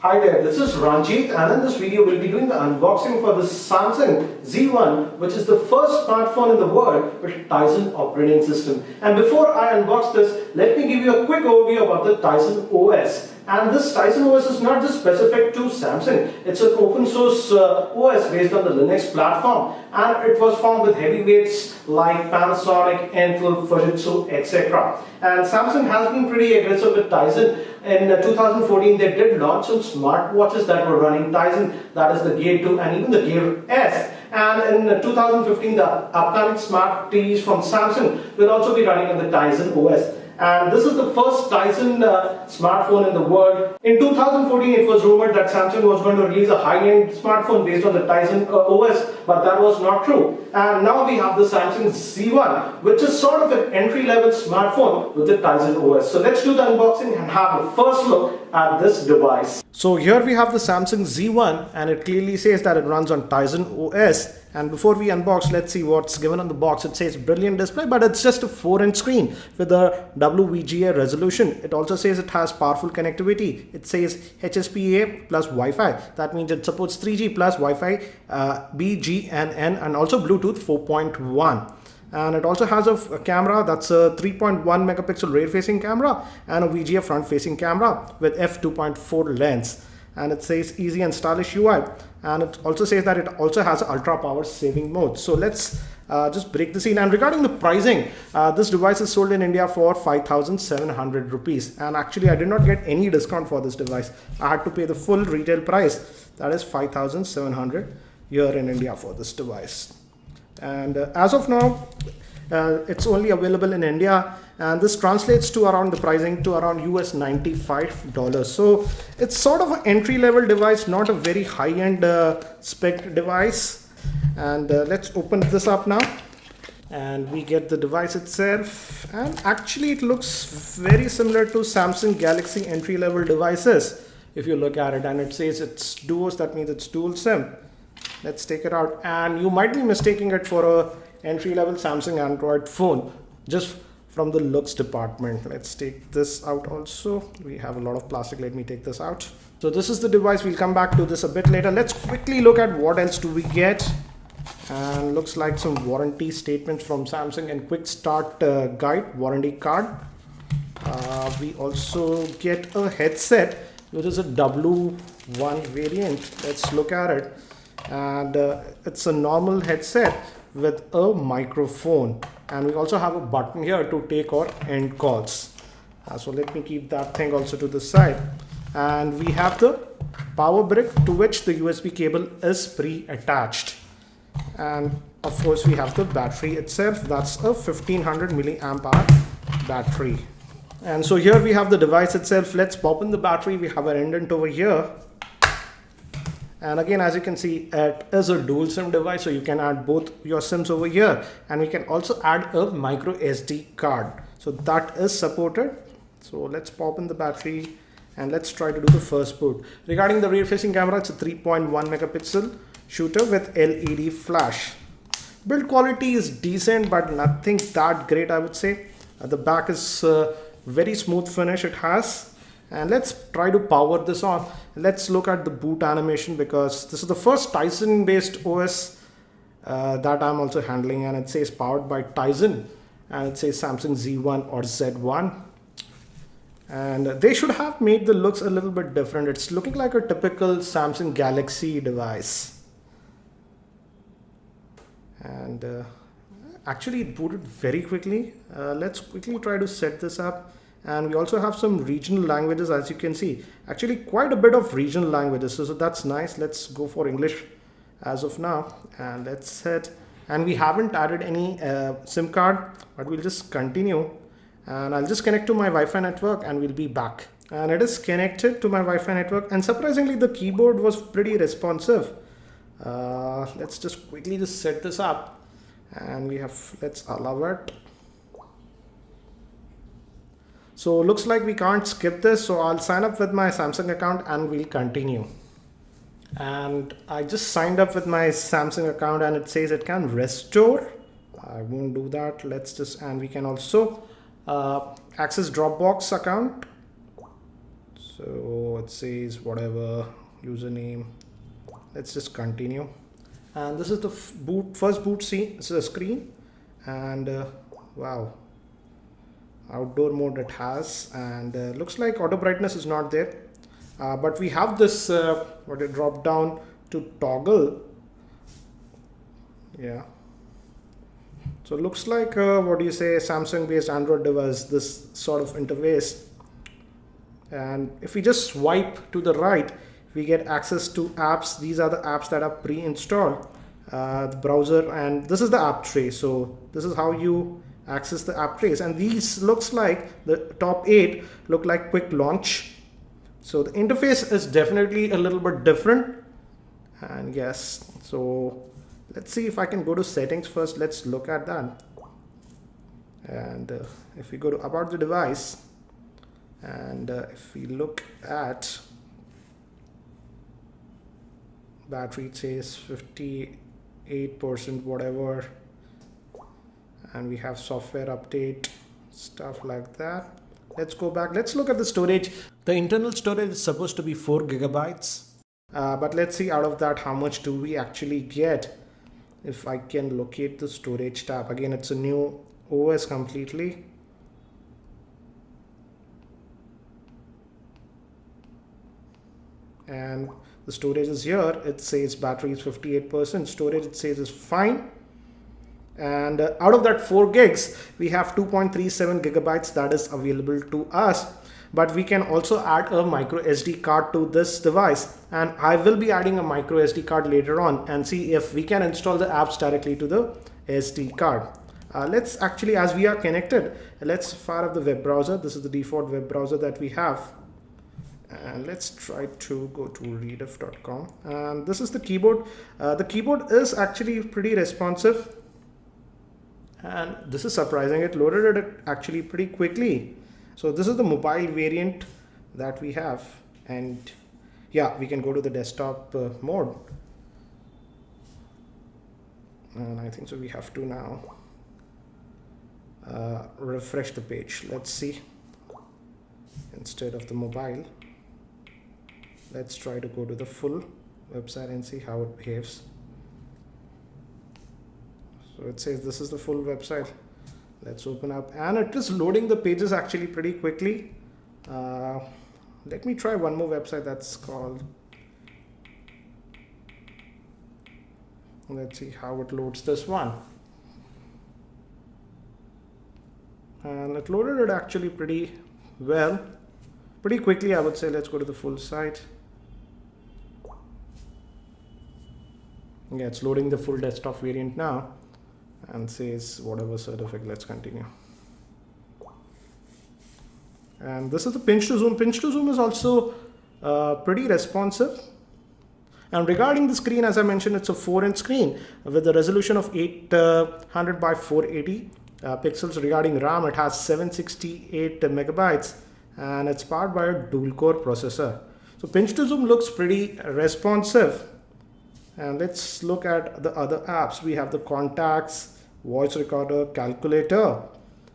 Hi there, this is Ranjit, and in this video we'll be doing the unboxing for the Samsung Z1, which is the first smartphone in the world with Tizen operating system. And before I unbox this, let me give you a quick overview about the Tizen OS. And this Tizen OS is not just specific to Samsung, it's an open source OS based on the Linux platform, and it was formed with heavyweights like Panasonic, Intel, Fujitsu, etc. And Samsung has been pretty aggressive with Tizen. In 2014, they did launch some smartwatches that were running Tizen, that is the Gear 2 and even the Gear S. And in 2015, the upcoming smart TVs from Samsung will also be running on the Tizen OS. And this is the first Tizen smartphone in the world. In 2014, it was rumored that Samsung was going to release a high-end smartphone based on the Tizen OS, but that was not true. And now we have the Samsung Z1, which is sort of an entry-level smartphone with the Tizen OS. So let's do the unboxing and have a first look at this device. So here we have the Samsung Z1, and it clearly says that it runs on Tizen OS. And before we unbox, let's see what's given on the box. It says brilliant display, but it's just a 4-inch screen with a WVGA resolution. It also says it has powerful connectivity. It says HSPA plus Wi-Fi. That means it supports 3G plus Wi-Fi, B, G, and N, and also Bluetooth 4.1. And it also has a camera that's a 3.1 megapixel rear-facing camera and a VGA front-facing camera with f2.4 lens. And it says easy and stylish UI, and it also says that it also has ultra power saving mode. So let's just break the scene. And regarding the pricing, this device is sold in India for 5,700 rupees, and actually I did not get any discount for this device. I had to pay the full retail price, that is 5,700 here in India for this device. And as of now, it's only available in India, and this translates to around the pricing to around US $95. So it's sort of an entry-level device, not a very high-end spec device. And let's open this up now, and we get the device itself. And actually it looks very similar to Samsung Galaxy entry-level devices if you look at it, and it says it's duos, that means it's dual SIM. Let's take it out, and you might be mistaking it for a entry-level Samsung Android phone just from the looks department. Let's take this out also. We have a lot of plastic. Let me take this out. So this is the device. We'll come back to this a bit later. Let's quickly look at what else do we get. And looks like some warranty statements from Samsung and quick start guide warranty card. We also get a headset, which is a W1 variant. Let's look at it. And it's a normal headset with a microphone, and we also have a button here to take or end calls. So let me keep that thing also to the side. And we have the power brick, to which the USB cable is pre-attached. And of course we have the battery itself. That's a 1500 milliamp hour battery. And so here we have the device itself. Let's pop in the battery. We have an indent over here. And again, as you can see, it is a dual SIM device, so you can add both your SIMs over here, and we can also add a micro SD card. So that is supported. So let's pop in the battery and let's try to do the first boot. Regarding the rear-facing camera, it's a 3.1 megapixel shooter with LED flash. Build quality is decent, but nothing that great, I would say. The back is very smooth finish it has. And let's try to power this on. Let's look at the boot animation, because this is the first Tizen based OS that I'm also handling, and it says powered by Tizen, and it says Samsung Z1 or Z1. And they should have made the looks a little bit different. It's looking like a typical Samsung Galaxy device. And actually it booted very quickly. Let's quickly try to set this up. And we also have some regional languages, as you can see. Actually quite a bit of regional languages, so that's nice. Let's go for English as of now, and let's set. And we haven't added any SIM card, but we'll just continue. And I'll just connect to my Wi-Fi network and we'll be back. And it is connected to my Wi-Fi network, and surprisingly the keyboard was pretty responsive. Let's just quickly just set this up, and let's allow it. So looks like we can't skip this, so I'll sign up with my Samsung account and we'll continue. And I just signed up with my Samsung account, and it says it can restore. I won't do that. And we can also access Dropbox account. So it says whatever username. Let's just continue. And this is the first boot screen. And wow, outdoor mode it has, and looks like auto brightness is not there, but we have this what it drop down to toggle. Yeah, so it looks like what do you say, Samsung based Android device, this sort of interface. And if we just swipe to the right, we get access to apps. These are the apps that are pre-installed, the browser, and this is the app tray. So this is how you access the app trays, and these looks like the top 8 look like quick launch. So the interface is definitely a little bit different. And yes, so let's see if I can go to settings first. Let's look at that. And if we go to about the device, and if we look at battery, it says 58% whatever, and we have software update, stuff like that. Let's go back. Let's look at the storage. The internal storage is supposed to be 4 gigabytes, but let's see out of that how much do we actually get. If I can locate the storage tab again, it's a new OS completely. And the storage is here. It says battery is 58%, storage it says is fine. And out of that 4 gigs, we have 2.37 gigabytes that is available to us. But we can also add a micro SD card to this device, and I will be adding a micro SD card later on and see if we can install the apps directly to the SD card. Let's actually, as we are connected, let's fire up the web browser. This is the default web browser that we have. And let's try to go to rediff.com. And this is the keyboard. The keyboard is actually pretty responsive. And this is surprising, it loaded it actually pretty quickly. So this is the mobile variant that we have, and yeah, we can go to the desktop mode, and I think so we have to now refresh the page. Let's see, instead of the mobile, let's try to go to the full website and see how it behaves. So it says this is the full website. Let's open up, and it is loading the pages actually pretty quickly. Let me try one more website that's called, let's see how it loads this one. And it loaded it actually pretty well, pretty quickly I would say. Let's go to the full site. Yeah, it's loading the full desktop variant now, and says whatever certificate. Let's continue. And this is the pinch to zoom. Pinch to zoom is also pretty responsive. And regarding the screen, as I mentioned, it's a 4-inch screen with a resolution of 800 by 480 pixels. Regarding RAM, it has 768 megabytes, and it's powered by a dual-core processor. So pinch to zoom looks pretty responsive. And let's look at the other apps. We have the contacts, voice recorder, calculator,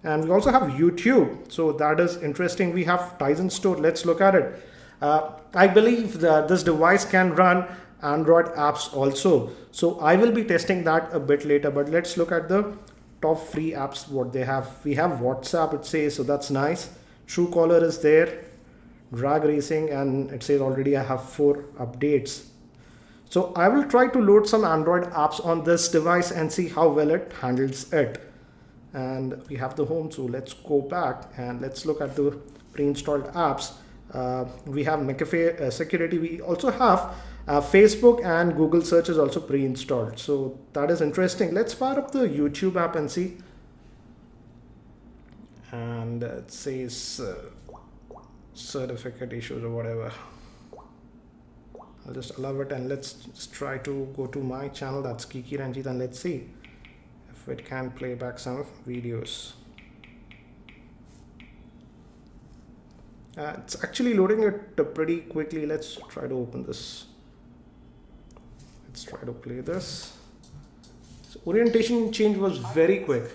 and we also have YouTube. So that is interesting. We have Tizen store. Let's look at it. I believe that this device can run Android apps also. So I will be testing that a bit later, but let's look at the top free apps, what they have. We have WhatsApp, it says, so that's nice. Truecaller is there, drag racing, and it says already I have 4 updates. So I will try to load some Android apps on this device and see how well it handles it. And we have the home, so let's go back and let's look at the pre-installed apps. We have McAfee security. We also have Facebook and Google search is also pre-installed. So that is interesting. Let's fire up the YouTube app and see. And it says certificate issues or whatever. I'll just allow it, and let's just try to go to my channel, that's Kiki Ranjit, and let's see if it can play back some videos. It's actually loading it pretty quickly. Let's try to open this. Let's try to play this. So orientation change was very quick.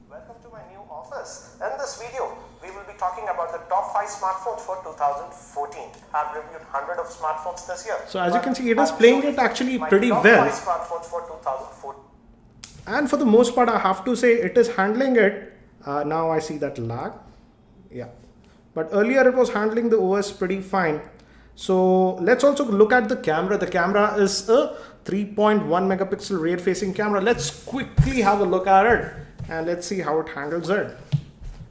Welcome to my new office. In this video, we will be talking about the top 5 smartphones for 2014. I've reviewed 100 of smartphones this year. So as you can see, it is playing it actually pretty well. My top 5 smartphones for 2014. And for the most part, I have to say it is handling it. Now I see that lag. Yeah. But earlier it was handling the OS pretty fine. So let's also look at the camera. The camera is a 3.1 megapixel rear facing camera. Let's quickly have a look at it and let's see how it handles it.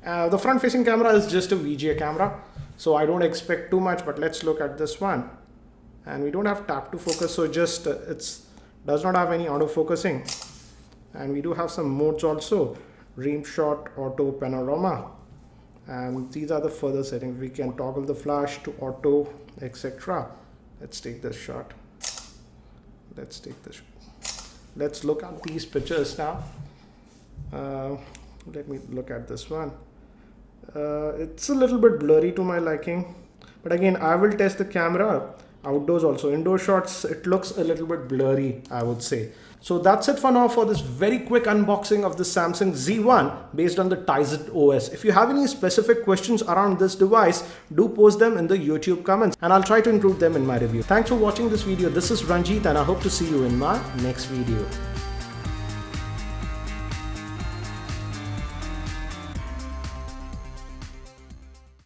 The front facing camera is just a VGA camera, so I don't expect too much, but let's look at this one. And we don't have tap to focus, so just it does not have any auto focusing. And we do have some modes also: ream shot, auto, panorama. And these are the further settings. We can toggle the flash to auto, etc. Let's take this shot. Let's look at these pictures now. Let me look at this one. It's a little bit blurry to my liking, but again, I will test the camera outdoors also. Indoor shots, it looks a little bit blurry, I would say. So that's it for now for this very quick unboxing of the Samsung Z1 based on the Tizen OS. If you have any specific questions around this device, do post them in the YouTube comments and I'll try to include them in my review. Thanks for watching this video. This is Ranjit and I hope to see you in my next video.